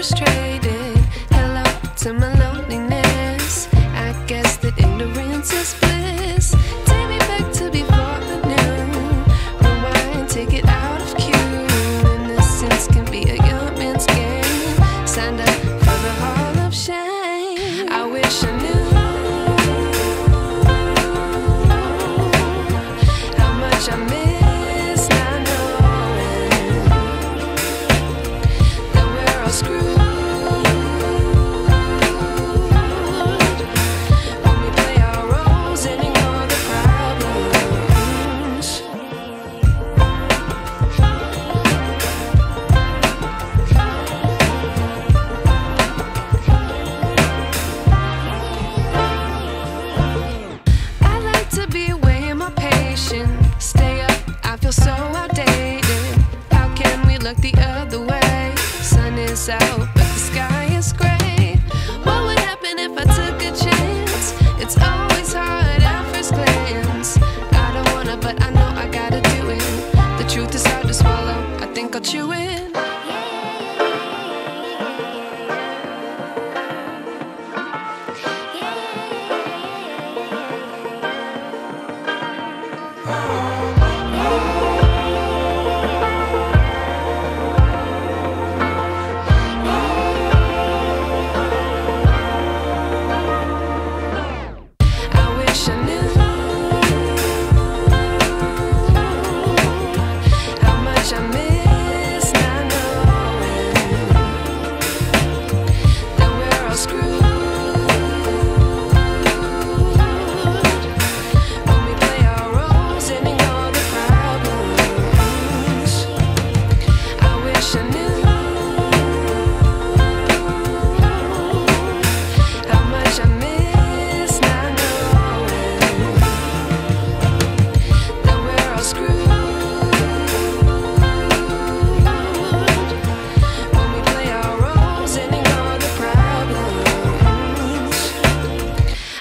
frustrated. Hello to my loneliness. I guess that ignorance is bliss. Take me back to before I knew. Rewind, take it out of cue. Innocence can be a young man's game. Signed up for the hall of shame. I wish I knew how much I miss not knowing that we're all screwed. Stay up, I feel so outdated. How can we look the other way? Sun is out, but the sky is gray. What would happen if I took a chance? It's always hard at first glance. I don't wanna, but I know I gotta do it. The truth is hard to swallow, I think I'll chew it.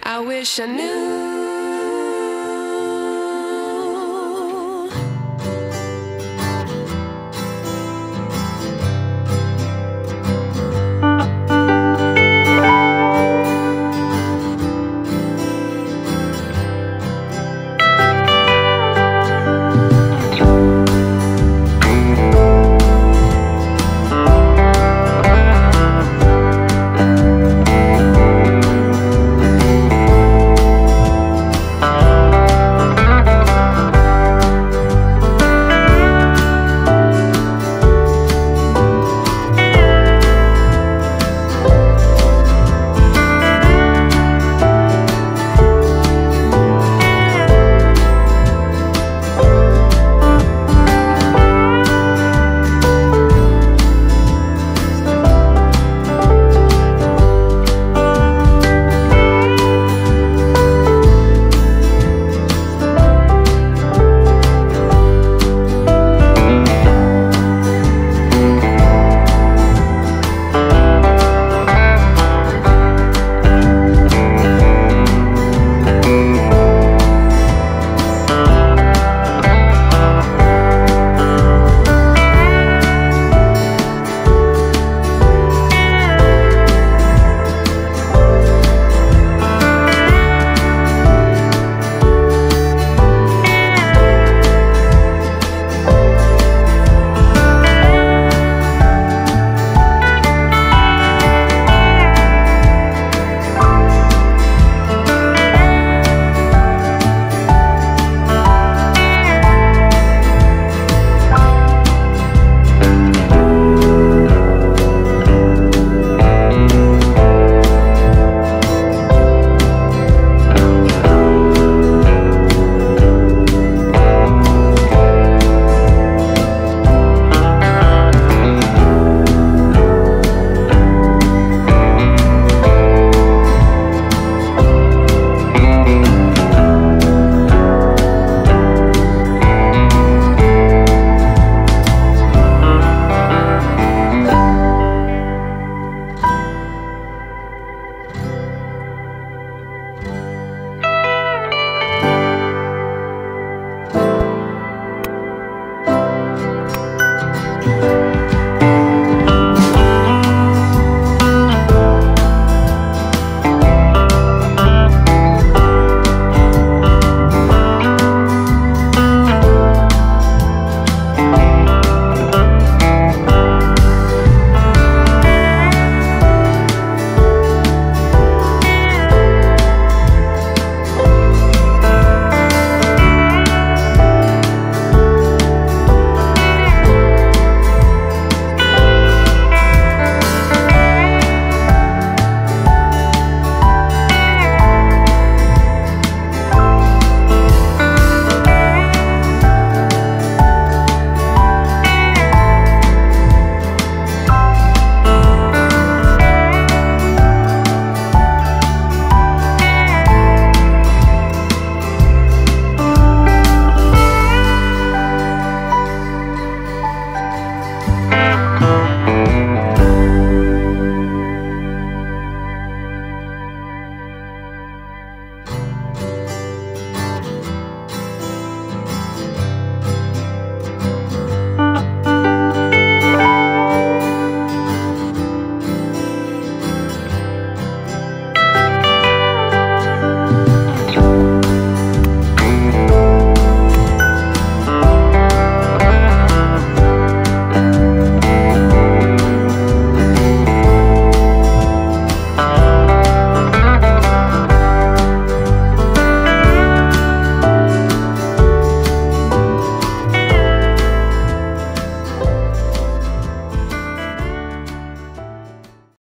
I wish I knew